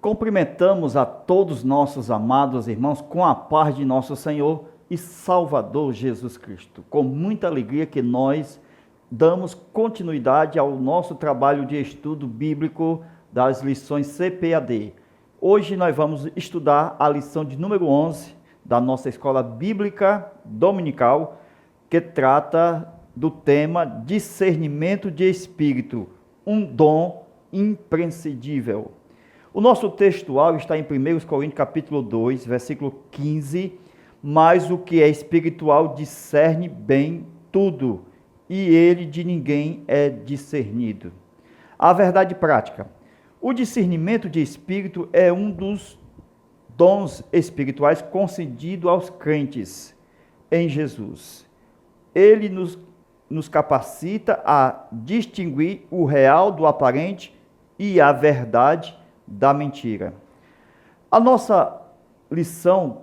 Cumprimentamos a todos nossos amados irmãos com a paz de nosso Senhor e Salvador Jesus Cristo. Com muita alegria que nós damos continuidade ao nosso trabalho de estudo bíblico das lições CPAD. Hoje nós vamos estudar a lição de número 11 da nossa escola bíblica dominical, que trata do tema discernimento de espírito, um dom imprescindível. O nosso textual está em 1 Coríntios capítulo 2, versículo 15, mas o que é espiritual discerne bem tudo, e ele de ninguém é discernido. A verdade prática. O discernimento de espírito é um dos dons espirituais concedido aos crentes em Jesus. Ele nos capacita a distinguir o real do aparente e a verdade da mentira. A nossa lição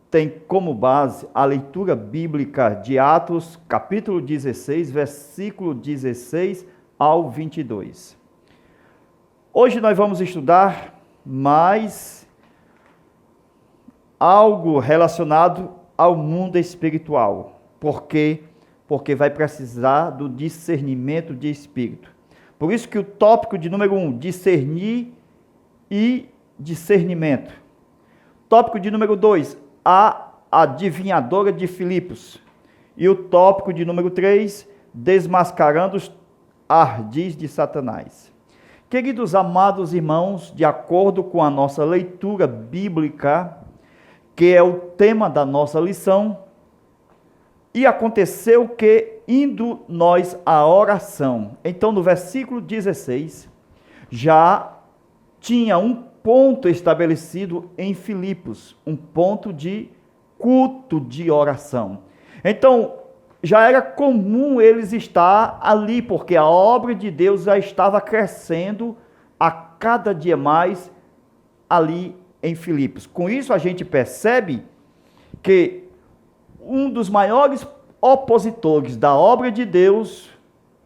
tem como base a leitura bíblica de Atos, capítulo 16, versículo 16 ao 22. Hoje nós vamos estudar mais algo relacionado ao mundo espiritual. Por quê? Porque vai precisar do discernimento de espírito. Por isso que o tópico de número 1, discernir e discernimento. Tópico de número 2, a adivinhadora de Filipos. E o tópico de número 3, desmascarando os ardis de Satanás. Queridos amados irmãos, de acordo com a nossa leitura bíblica, que é o tema da nossa lição, e aconteceu que, indo nós à oração, então no versículo 16, já tinha um ponto estabelecido em Filipos, um ponto de culto de oração. Então, já era comum eles estar ali, porque a obra de Deus já estava crescendo a cada dia mais ali em Filipos. Com isso a gente percebe que um dos maiores opositores da obra de Deus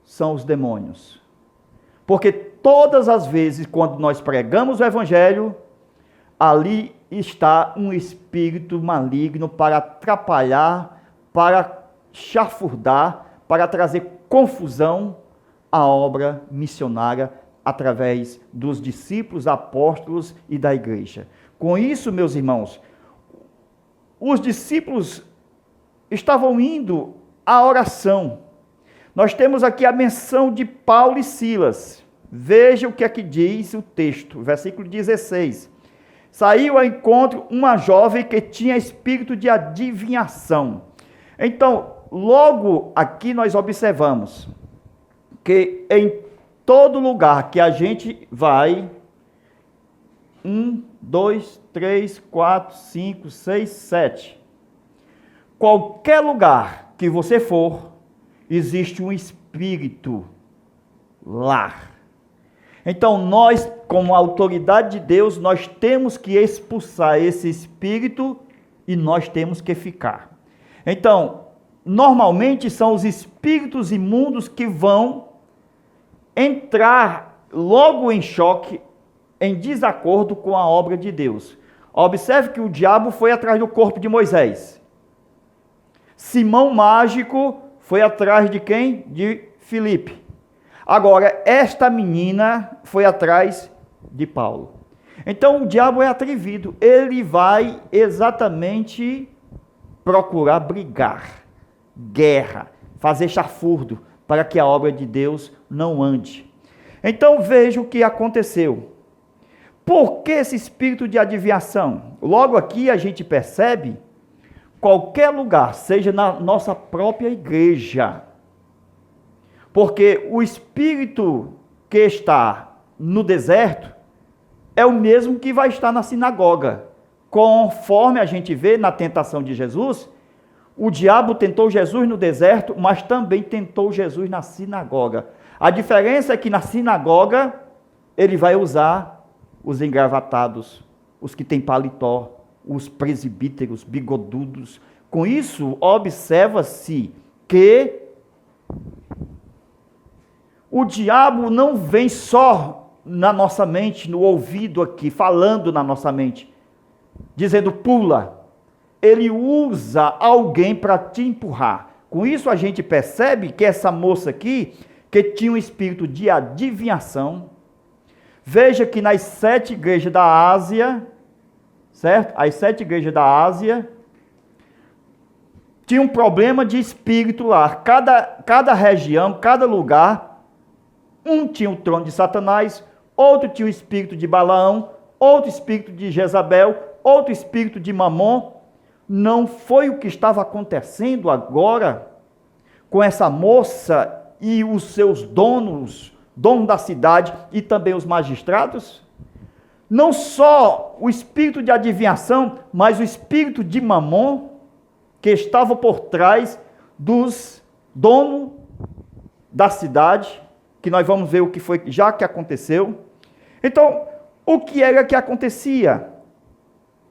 são os demônios. Porque todas as vezes, quando nós pregamos o Evangelho, ali está um espírito maligno para atrapalhar, para chafurdar, para trazer confusão à obra missionária através dos discípulos, apóstolos e da igreja. Com isso, meus irmãos, os discípulos estavam indo à oração. Nós temos aqui a menção de Paulo e Silas. Veja o que é que diz o texto, versículo 16. Saiu ao encontro uma jovem que tinha espírito de adivinhação. Então, logo aqui nós observamos que em todo lugar que a gente vai, 1, 2, 3, 4, 5, 6, 7, qualquer lugar que você for, existe um espírito lá. Então nós, como autoridade de Deus, nós temos que expulsar esse espírito e nós temos que ficar. Então, normalmente são os espíritos imundos que vão entrar logo em choque, em desacordo com a obra de Deus. Observe que o diabo foi atrás do corpo de Moisés. Simão Mágico foi atrás de quem? De Filipe. Agora, esta menina foi atrás de Paulo. Então, o diabo é atrevido. Ele vai exatamente procurar brigar, guerra, fazer chafurdo, para que a obra de Deus não ande. Então, veja o que aconteceu. Por que esse espírito de adivinhação? Logo aqui a gente percebe, qualquer lugar, seja na nossa própria igreja, porque o espírito que está no deserto é o mesmo que vai estar na sinagoga. Conforme a gente vê na tentação de Jesus, o diabo tentou Jesus no deserto, mas também tentou Jesus na sinagoga. A diferença é que na sinagoga ele vai usar os engravatados, os que têm paletó, os presbíteros, bigodudos. Com isso, observa-se que o diabo não vem só na nossa mente, no ouvido aqui, falando na nossa mente, dizendo pula. Ele usa alguém para te empurrar. Com isso a gente percebe que essa moça aqui, que tinha um espírito de adivinhação, veja que nas 7 igrejas da Ásia, certo? As 7 igrejas da Ásia, tinha um problema de espírito lá. Cada região, cada lugar, um tinha o trono de Satanás, outro tinha o espírito de Balaão, outro espírito de Jezabel, outro espírito de Mamon. Não foi o que estava acontecendo agora com essa moça e os seus donos da cidade e também os magistrados? Não só o espírito de adivinhação, mas o espírito de Mamon, que estava por trás dos donos da cidade, que nós vamos ver o que foi já que aconteceu. Então, o que era que acontecia?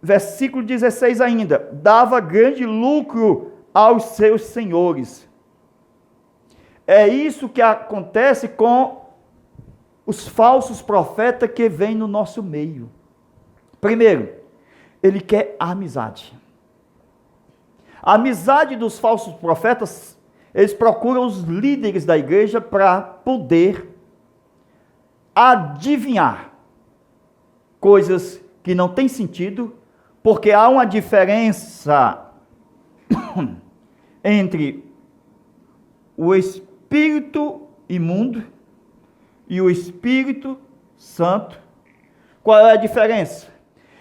Versículo 16 ainda, dava grande lucro aos seus senhores. É isso que acontece com os falsos profetas que vêm no nosso meio. Primeiro, ele quer a amizade. A amizade dos falsos profetas, eles procuram os líderes da igreja para poder adivinhar coisas que não têm sentido, porque há uma diferença entre o espírito imundo e o Espírito Santo. Qual é a diferença?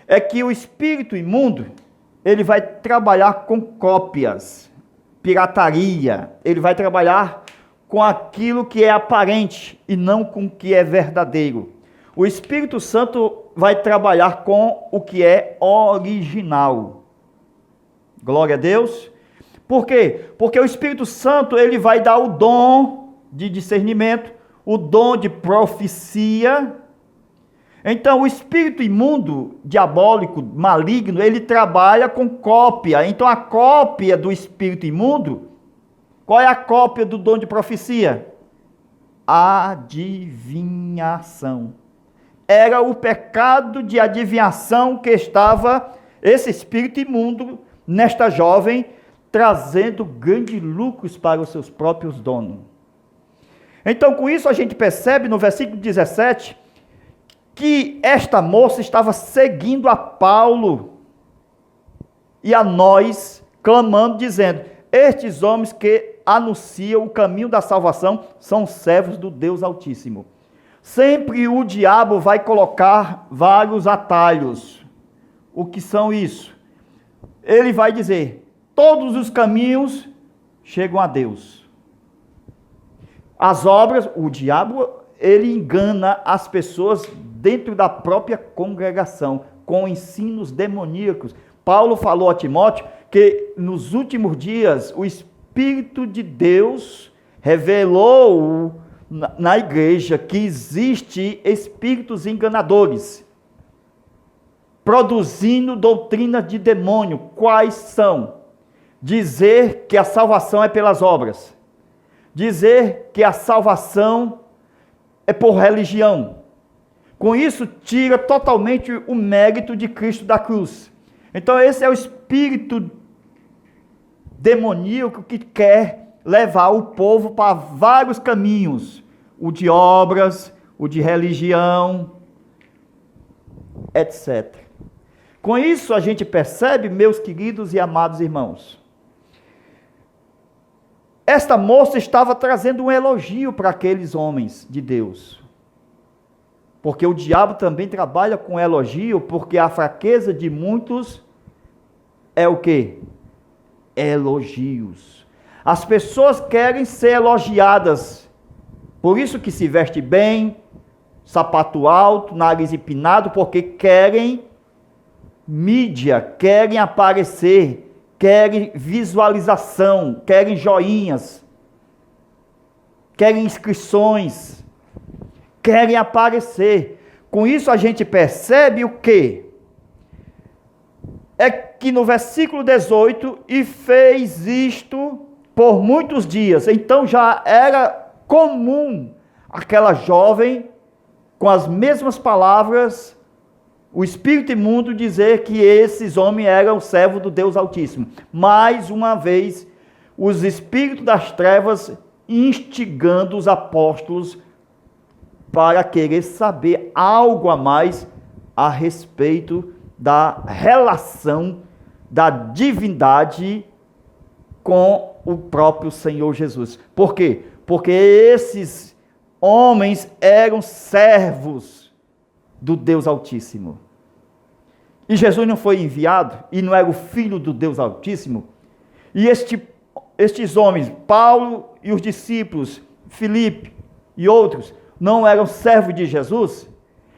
É que o espírito imundo, ele vai trabalhar com cópias, pirataria, ele vai trabalhar com aquilo que é aparente e não com o que é verdadeiro. O Espírito Santo vai trabalhar com o que é original. Glória a Deus. Por quê? Porque o Espírito Santo, ele vai dar o dom de discernimento, o dom de profecia. Então, o espírito imundo, diabólico, maligno, ele trabalha com cópia. Então, a cópia do espírito imundo, qual é a cópia do dom de profecia? Adivinhação. Era o pecado de adivinhação que estava esse espírito imundo nesta jovem, trazendo grandes lucros para os seus próprios donos. Então, com isso a gente percebe no versículo 17, que esta moça estava seguindo a Paulo e a nós, clamando, dizendo: estes homens que anunciam o caminho da salvação são servos do Deus Altíssimo. Sempre o diabo vai colocar vários atalhos. O que são isso? Ele vai dizer: todos os caminhos chegam a Deus. As obras, o diabo, ele engana as pessoas dentro da própria congregação, com ensinos demoníacos. Paulo falou a Timóteo que nos últimos dias o Espírito de Deus revelou na igreja que existe espíritos enganadores, produzindo doutrina de demônio. Quais são? Dizer que a salvação é pelas obras, dizer que a salvação é por religião. Com isso, tira totalmente o mérito de Cristo da cruz. Então, esse é o espírito demoníaco que quer levar o povo para vários caminhos. O de obras, o de religião, etc. Com isso, a gente percebe, meus queridos e amados irmãos, esta moça estava trazendo um elogio para aqueles homens de Deus. Porque o diabo também trabalha com elogio, porque a fraqueza de muitos é o quê? Elogios. As pessoas querem ser elogiadas, por isso que se veste bem, sapato alto, nariz empinado, porque querem mídia, querem aparecer, querem visualização, querem joinhas, querem inscrições, querem aparecer. Com isso a gente percebe o quê? É que no versículo 18, e fez isto por muitos dias. Então já era comum aquela jovem com as mesmas palavras, o espírito imundo dizer que esses homens eram servos do Deus Altíssimo. Mais uma vez, os espíritos das trevas instigando os apóstolos para querer saber algo a mais a respeito da relação da divindade com o próprio Senhor Jesus. Por quê? Porque esses homens eram servos do Deus Altíssimo. E Jesus não foi enviado e não era o filho do Deus Altíssimo. E estes homens, Paulo e os discípulos, Filipe e outros, não eram servos de Jesus.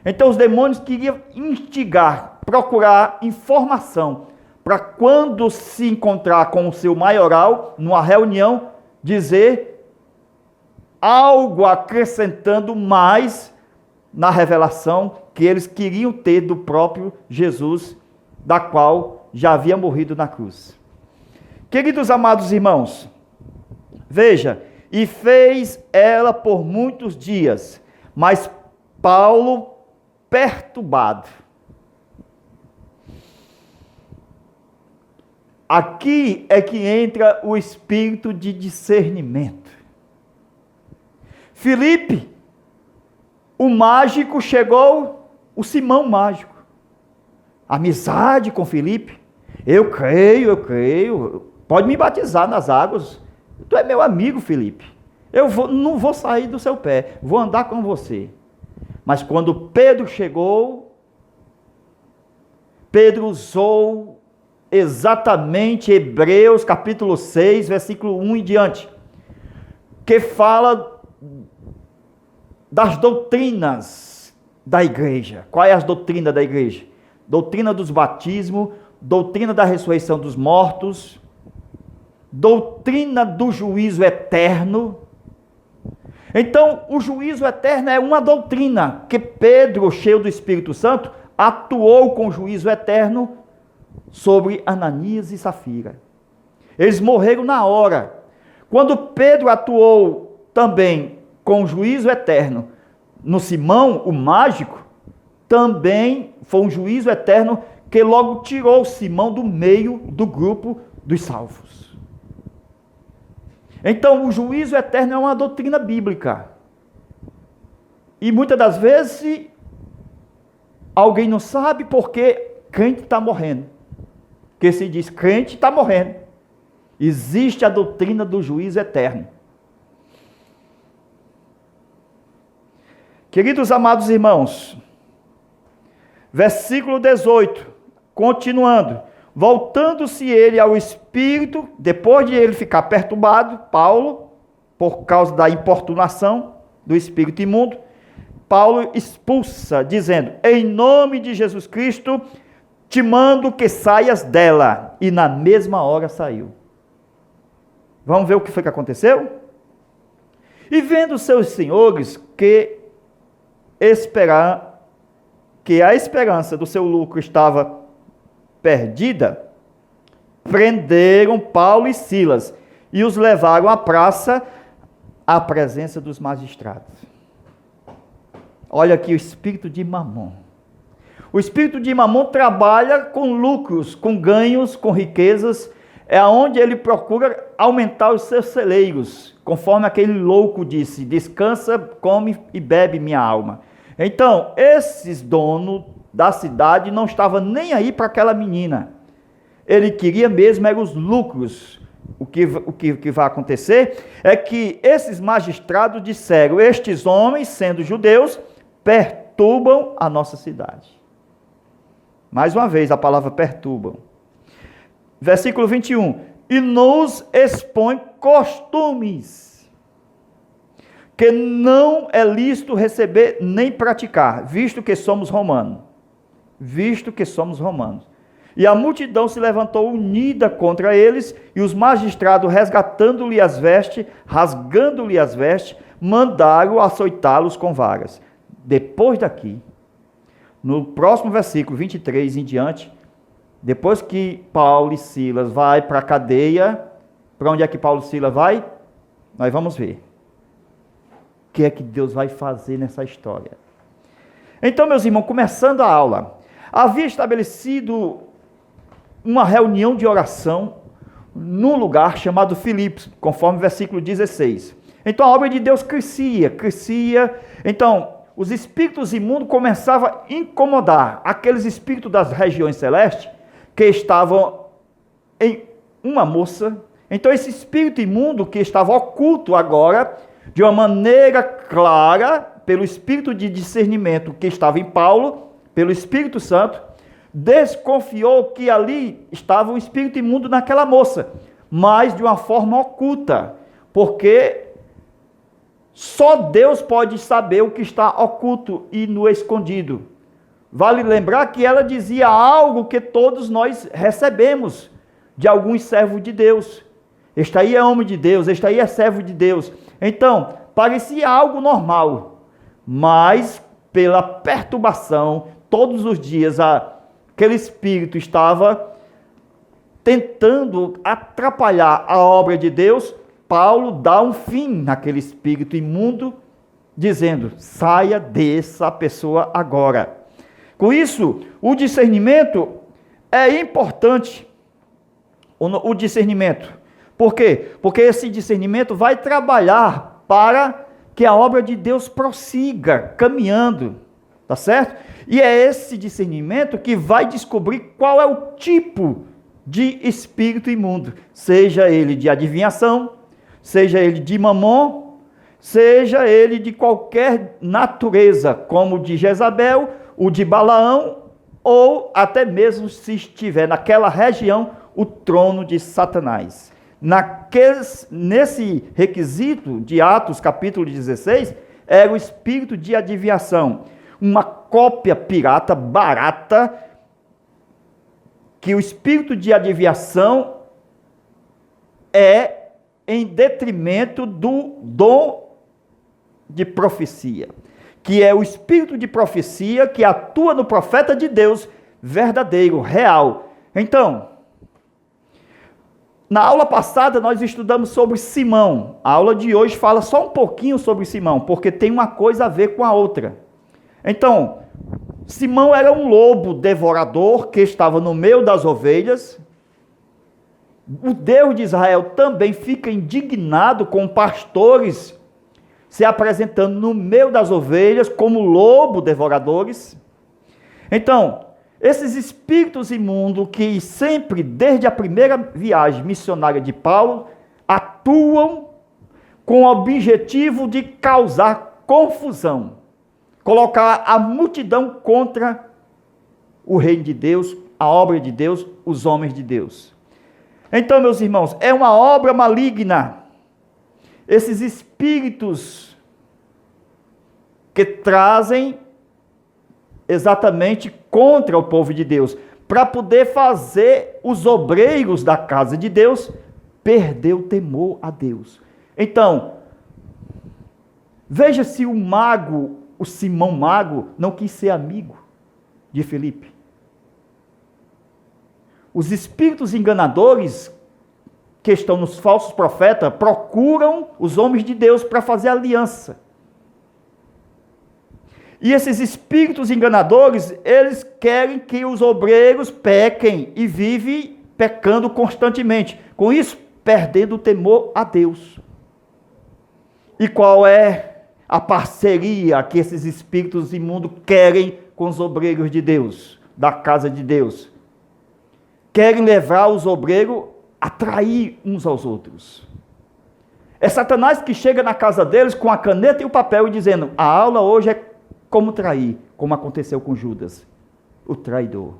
Então os demônios queriam instigar, procurar informação, para quando se encontrar com o seu maioral, numa reunião, dizer algo acrescentando mais na revelação que eles queriam ter do próprio Jesus, da qual já havia morrido na cruz. Queridos amados irmãos, veja, e fez ela por muitos dias, mas Paulo perturbado. Aqui é que entra o espírito de discernimento. Filipe, o mágico, chegou, o Simão mágico. Amizade com Filipe. Eu creio. Pode me batizar nas águas. Tu é meu amigo, Filipe. Não vou sair do seu pé. Vou andar com você. Mas quando Pedro chegou, Pedro usou exatamente Hebreus capítulo 6, versículo 1 em diante, que fala das doutrinas da igreja. Qual é a doutrina da igreja? Doutrina dos batismos, doutrina da ressurreição dos mortos, doutrina do juízo eterno. Então, o juízo eterno é uma doutrina que Pedro, cheio do Espírito Santo, atuou com o juízo eterno sobre Ananias e Safira. Eles morreram na hora. Quando Pedro atuou também com o juízo eterno no Simão, o mágico, também foi um juízo eterno que logo tirou Simão do meio do grupo dos salvos. Então, o juízo eterno é uma doutrina bíblica. E muitas das vezes, alguém não sabe porque crente está morrendo. Porque se diz crente está morrendo. Existe a doutrina do juízo eterno. Queridos amados irmãos, versículo 18, continuando. Voltando-se ele ao Espírito, depois de ele ficar perturbado, Paulo, por causa da importunação do espírito imundo, Paulo expulsa, dizendo: em nome de Jesus Cristo, te mando que saias dela. E na mesma hora saiu. Vamos ver o que foi que aconteceu? E vendo seus senhores que a esperança do seu lucro estava perdida, prenderam Paulo e Silas e os levaram à praça, à presença dos magistrados. Olha aqui o espírito de Mamon. O espírito de Mamon trabalha com lucros, com ganhos, com riquezas, é onde ele procura aumentar os seus celeiros, conforme aquele louco disse: descansa, come e bebe minha alma. Então, esses donos da cidade não estavam nem aí para aquela menina. Ele queria mesmo eram os lucros. O que vai acontecer é que esses magistrados disseram: estes homens, sendo judeus, perturbam a nossa cidade. Mais uma vez a palavra perturbam. Versículo 21. E nos expõe costumes que não é lícito receber nem praticar, visto que somos romanos. E a multidão se levantou unida contra eles, e os magistrados, rasgando-lhe as vestes, mandaram açoitá-los com varas. Depois daqui, no próximo versículo 23 em diante, depois que Paulo e Silas vai para a cadeia, para onde é que Paulo e Silas vai? Nós vamos ver. O que é que Deus vai fazer nessa história? Então, meus irmãos, começando a aula, havia estabelecido uma reunião de oração num lugar chamado Filipos, conforme o versículo 16. Então a obra de Deus crescia. Então os espíritos imundos começavam a incomodar aqueles espíritos das regiões celestes que estavam em uma moça. Então esse espírito imundo que estava oculto agora, de uma maneira clara, pelo espírito de discernimento que estava em Paulo, pelo Espírito Santo, desconfiou que ali estava um espírito imundo naquela moça, mas de uma forma oculta, porque só Deus pode saber o que está oculto e no escondido. Vale lembrar que ela dizia algo que todos nós recebemos de alguns servos de Deus. Este aí é homem de Deus, este aí é servo de Deus. Então, parecia algo normal, mas pela perturbação, todos os dias aquele espírito estava tentando atrapalhar a obra de Deus. Paulo dá um fim naquele espírito imundo, dizendo: saia dessa pessoa agora. Com isso, o discernimento é importante. O discernimento. Por quê? Porque esse discernimento vai trabalhar para que a obra de Deus prossiga caminhando, tá certo? E é esse discernimento que vai descobrir qual é o tipo de espírito imundo, seja ele de adivinhação, seja ele de mamon, seja ele de qualquer natureza, como o de Jezabel, o de Balaão, ou até mesmo se estiver naquela região, o trono de Satanás. Nesse requisito de Atos capítulo 16, era o espírito de adivinhação, uma cópia pirata, barata, que o espírito de adivinhação é em detrimento do dom de profecia, que é o espírito de profecia que atua no profeta de Deus, verdadeiro, real. Então, na aula passada nós estudamos sobre Simão. A aula de hoje fala só um pouquinho sobre Simão, porque tem uma coisa a ver com a outra. Então, Simão era um lobo devorador que estava no meio das ovelhas. O Deus de Israel também fica indignado com pastores se apresentando no meio das ovelhas como lobo devoradores. Então, esses espíritos imundos que sempre, desde a primeira viagem missionária de Paulo, atuam com o objetivo de causar confusão, colocar a multidão contra o reino de Deus, a obra de Deus, os homens de Deus. Então, meus irmãos, é uma obra maligna. Esses espíritos que trazem exatamente contra o povo de Deus, para poder fazer os obreiros da casa de Deus perder o temor a Deus. Então, veja se o mago, o Simão mago, não quis ser amigo de Filipe. Os espíritos enganadores que estão nos falsos profetas procuram os homens de Deus para fazer aliança. E esses espíritos enganadores, eles querem que os obreiros pequem e vivem pecando constantemente. Com isso, perdendo o temor a Deus. E qual é a parceria que esses espíritos imundos querem com os obreiros de Deus, da casa de Deus? Querem levar os obreiros a trair uns aos outros. É Satanás que chega na casa deles com a caneta e o papel e dizendo: a aula hoje é como trair, como aconteceu com Judas, o traidor.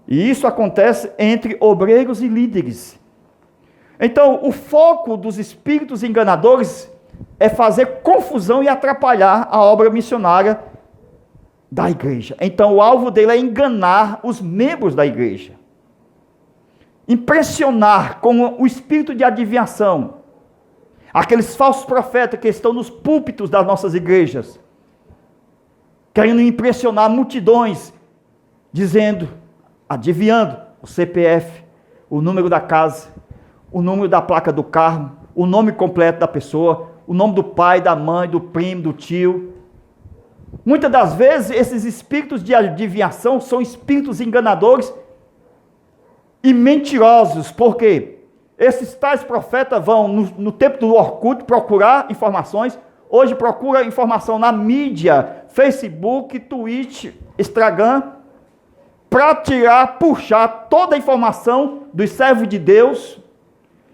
E isso acontece entre obreiros e líderes. Então, o foco dos espíritos enganadores é fazer confusão e atrapalhar a obra missionária da igreja. Então, o alvo dele é enganar os membros da igreja. Impressionar com o espírito de adivinhação aqueles falsos profetas que estão nos púlpitos das nossas igrejas, querendo impressionar multidões, dizendo, adivinhando o CPF, o número da casa, o número da placa do carro, o nome completo da pessoa, o nome do pai, da mãe, do primo, do tio. Muitas das vezes, esses espíritos de adivinhação são espíritos enganadores e mentirosos. Por quê? Esses tais profetas vão, no tempo do Orkut, procurar informações. Hoje procura informação na mídia, Facebook, Twitch, Instagram, para puxar toda a informação dos servos de Deus,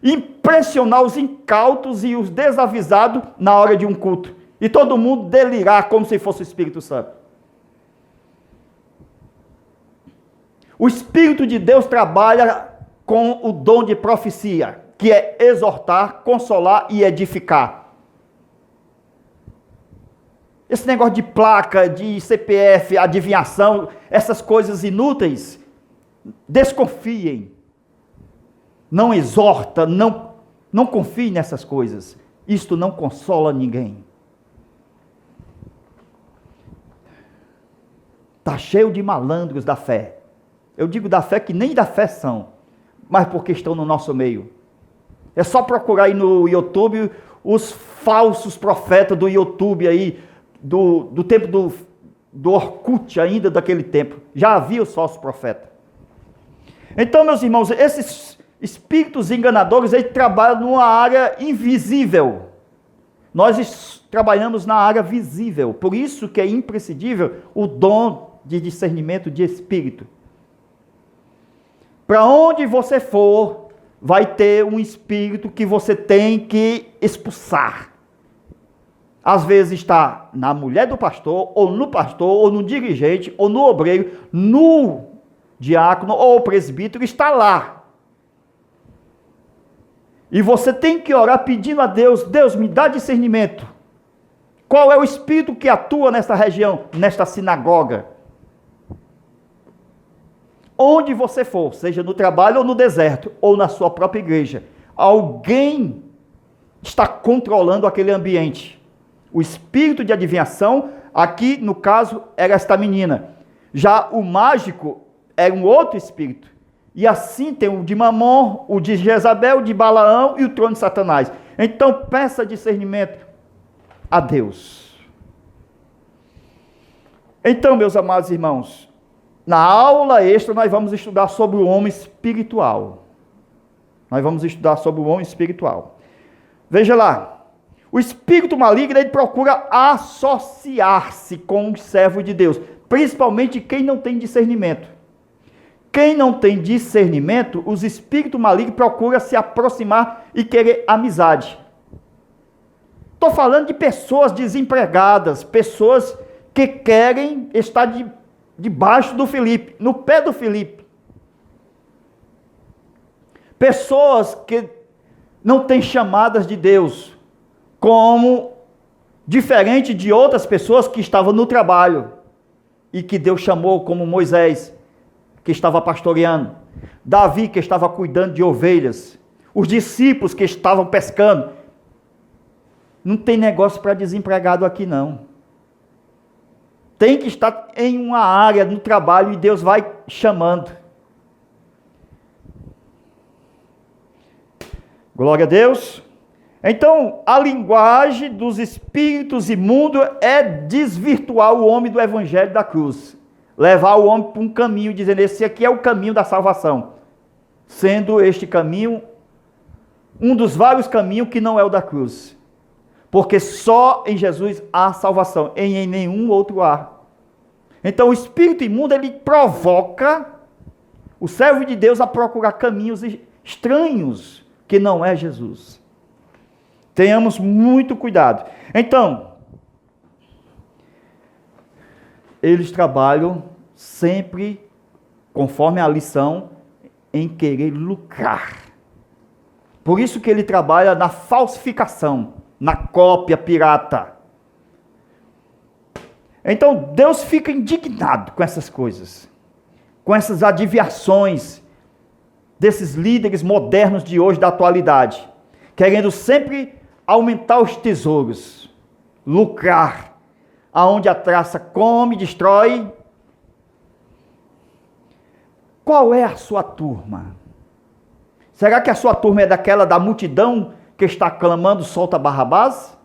impressionar os incautos e os desavisados na hora de um culto. E todo mundo delirar como se fosse o Espírito Santo. O Espírito de Deus trabalha com o dom de profecia, que é exortar, consolar e edificar. Esse negócio de placa, de CPF, adivinhação, essas coisas inúteis, desconfiem. Não exorta, não confie nessas coisas. Isto não consola ninguém. Está cheio de malandros da fé. Eu digo da fé que nem da fé são, mas porque estão no nosso meio. É só procurar aí no YouTube os falsos profetas do YouTube aí, do tempo do Orkut ainda, daquele tempo. Já havia os falsos profetas. Então, meus irmãos, esses espíritos enganadores, eles trabalham numa área invisível. Nós trabalhamos na área visível. Por isso que é imprescindível o dom de discernimento de espírito. Para onde você for, vai ter um espírito que você tem que expulsar. Às vezes está na mulher do pastor, ou no dirigente, ou no obreiro, no diácono ou presbítero, está lá. E você tem que orar pedindo a Deus: Deus, me dá discernimento. Qual é o espírito que atua nesta região, nesta sinagoga? Onde você for, seja no trabalho ou no deserto, ou na sua própria igreja, alguém está controlando aquele ambiente. O espírito de adivinhação, aqui no caso, era esta menina. Já o mágico era um outro espírito. E assim tem o de Mamon, o de Jezabel, o de Balaão e o trono de Satanás. Então peça discernimento a Deus. Então, meus amados irmãos, na aula extra nós vamos estudar sobre o homem espiritual. Nós vamos estudar sobre o homem espiritual. Veja lá. O espírito maligno, ele procura associar-se com os servos de Deus, principalmente quem não tem discernimento. Quem não tem discernimento, os espíritos malignos procuram se aproximar e querer amizade. Estou falando de pessoas desempregadas, pessoas que querem estar debaixo do Filipe, no pé do Filipe. Pessoas que não têm chamadas de Deus, como diferente de outras pessoas que estavam no trabalho e que Deus chamou, como Moisés, que estava pastoreando, Davi, que estava cuidando de ovelhas, os discípulos que estavam pescando. Não tem negócio para desempregado aqui não. Tem que estar em uma área no trabalho e Deus vai chamando. Glória a Deus. Então, a linguagem dos espíritos imundos é desvirtuar o homem do evangelho da cruz. Levar o homem para um caminho, dizendo: esse aqui é o caminho da salvação. Sendo este caminho um dos vários caminhos que não é o da cruz. Porque só em Jesus há salvação, em nenhum outro há. Então o espírito imundo, ele provoca o servo de Deus a procurar caminhos estranhos, que não é Jesus. Tenhamos muito cuidado. Então, eles trabalham sempre, conforme a lição, em querer lucrar. Por isso que ele trabalha na falsificação, na cópia pirata. Então Deus fica indignado com essas coisas, com essas adivinhações desses líderes modernos de hoje, da atualidade, querendo sempre aumentar os tesouros, lucrar, aonde a traça come, destrói. Qual é a sua turma? Será que a sua turma é daquela da multidão que está clamando: solta Barrabás?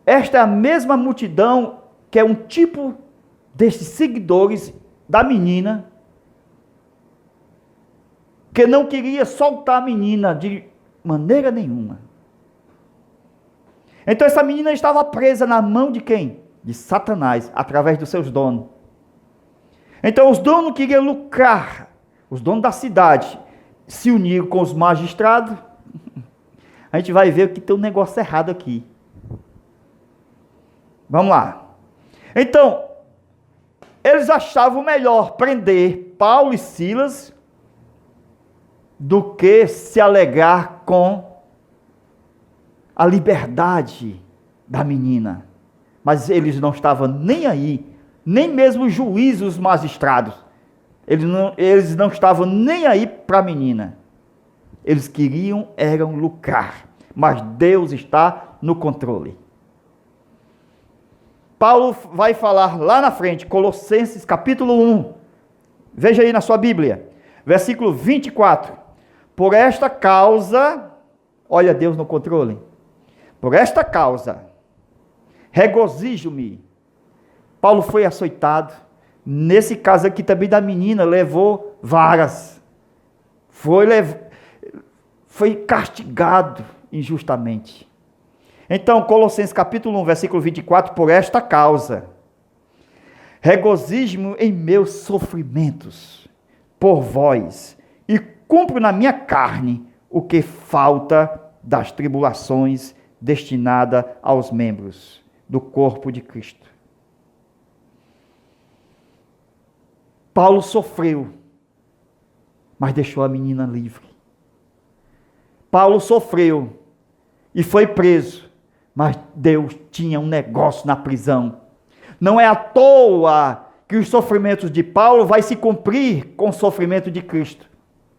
esta é a mesma multidão que é um tipo desses seguidores da menina, que não queria soltar a menina de maneira nenhuma. Então essa menina estava presa na mão de quem? De Satanás, através dos seus donos. Então os donos queriam lucrar, os donos da cidade se uniram com os magistrados. A gente vai ver que tem um negócio errado aqui. Vamos lá. Então, eles achavam melhor prender Paulo e Silas do que se alegar com a liberdade da menina. Mas eles não estavam nem aí, nem mesmo os juízes, os magistrados. Eles não estavam nem aí para a menina. Eles queriam lucrar. Mas Deus está no controle. Paulo vai falar lá na frente, Colossenses capítulo 1. Veja aí na sua Bíblia. Versículo 24. Por esta causa, olha Deus no controle. Por esta causa, regozijo-me. Paulo foi açoitado. Nesse caso aqui também da menina, levou varas. Foi castigado injustamente. Então, Colossenses capítulo 1, versículo 24, por esta causa, regozijo-me em meus sofrimentos por vós, e cumpro na minha carne o que falta das tribulações destinada aos membros do corpo de Cristo. Paulo sofreu, mas deixou a menina livre. Paulo sofreu e foi preso, mas Deus tinha um negócio na prisão. Não é à toa que os sofrimentos de Paulo vai se cumprir com o sofrimento de Cristo.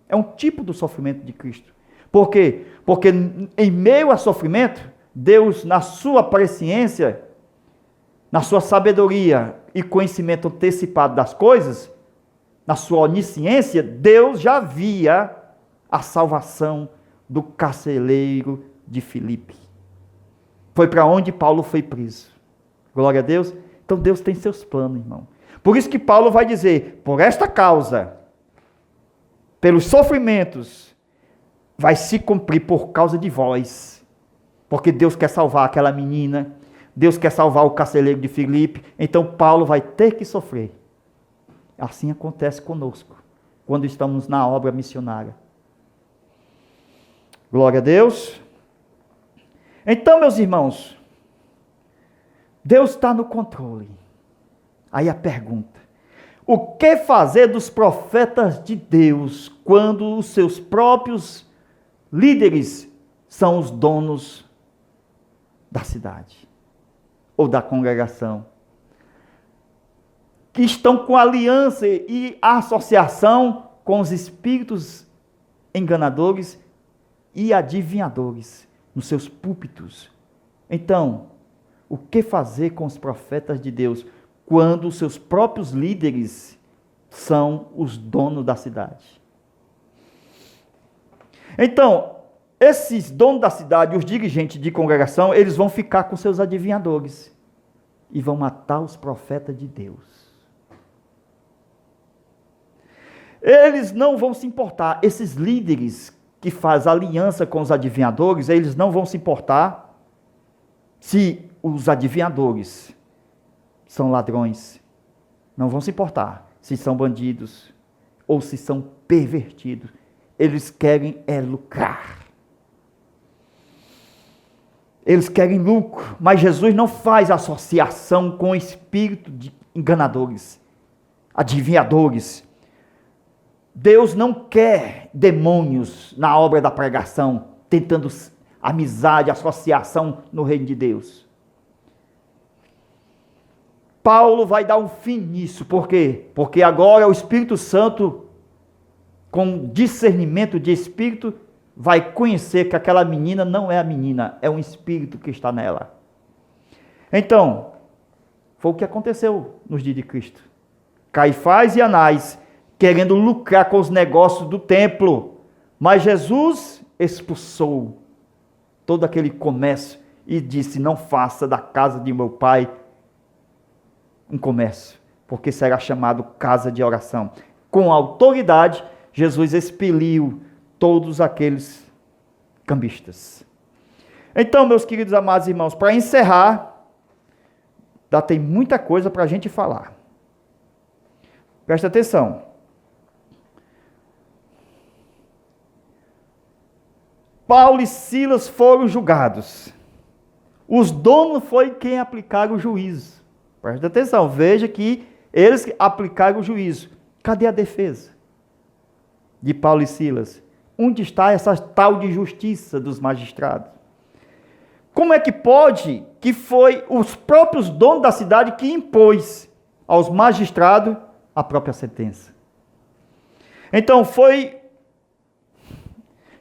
É um tipo do sofrimento de Cristo. Por quê? Porque em meio a sofrimento, Deus, na sua presciência, na sua sabedoria e conhecimento antecipado das coisas, na sua onisciência, Deus já via a salvação do carcereiro de Filipe. Foi para onde Paulo foi preso. Glória a Deus. Então Deus tem seus planos, irmão. Por isso que Paulo vai dizer, por esta causa, pelos sofrimentos, vai se cumprir por causa de vós. Porque Deus quer salvar aquela menina, Deus quer salvar o carcereiro de Filipe, então Paulo vai ter que sofrer. Assim acontece conosco, quando estamos na obra missionária. Glória a Deus. Então, meus irmãos, Deus está no controle. Aí a pergunta: o que fazer dos profetas de Deus quando os seus próprios líderes são os donos da cidade ou da congregação, que estão com aliança e associação com os espíritos enganadores e adivinhadores nos seus púlpitos? Então, o que fazer com os profetas de Deus quando os seus próprios líderes são os donos da cidade? Então, esses donos da cidade, os dirigentes de congregação, eles vão ficar com seus adivinhadores e vão matar os profetas de Deus. Eles não vão se importar, esses líderes que fazem aliança com os adivinhadores, eles não vão se importar se os adivinhadores são ladrões, não vão se importar se são bandidos ou se são pervertidos. Eles querem lucrar. Eles querem lucro, mas Jesus não faz associação com o espírito de enganadores, adivinhadores. Deus não quer demônios na obra da pregação, tentando amizade, associação no reino de Deus. Paulo vai dar um fim nisso. Por quê? Porque agora o Espírito Santo, com discernimento de espírito, vai conhecer que aquela menina não é a menina, é um espírito que está nela. Então, foi o que aconteceu nos dias de Cristo. Caifás e Anás querendo lucrar com os negócios do templo, mas Jesus expulsou todo aquele comércio e disse: não faça da casa de meu pai um comércio, porque será chamado casa de oração. Com autoridade, Jesus expeliu todos aqueles cambistas. Então, meus queridos amados irmãos, para encerrar, ainda tem muita coisa para a gente falar. Presta atenção. Paulo e Silas foram julgados. Os donos foi quem aplicaram o juízo. Presta atenção, veja que eles aplicaram o juízo. Cadê a defesa de Paulo e Silas? Onde está essa tal de justiça dos magistrados? Como é que pode que foi os próprios donos da cidade que impôs aos magistrados a própria sentença? Então foi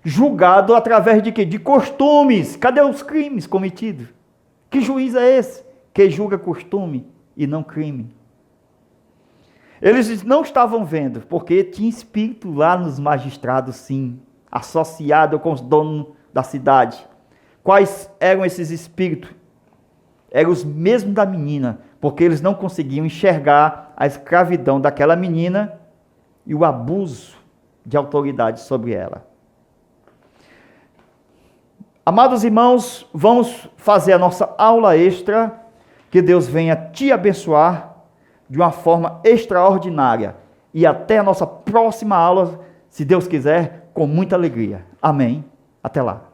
julgado através de quê? De costumes. Cadê os crimes cometidos? Que juiz é esse que julga costume e não crime? Eles não estavam vendo, porque tinha espírito lá nos magistrados, sim, associado com os donos da cidade. Quais eram esses espíritos? Eram os mesmos da menina, porque eles não conseguiam enxergar a escravidão daquela menina e o abuso de autoridade sobre ela. Amados irmãos, vamos fazer a nossa aula extra, que Deus venha te abençoar de uma forma extraordinária. E até a nossa próxima aula, se Deus quiser, com muita alegria. Amém. Até lá.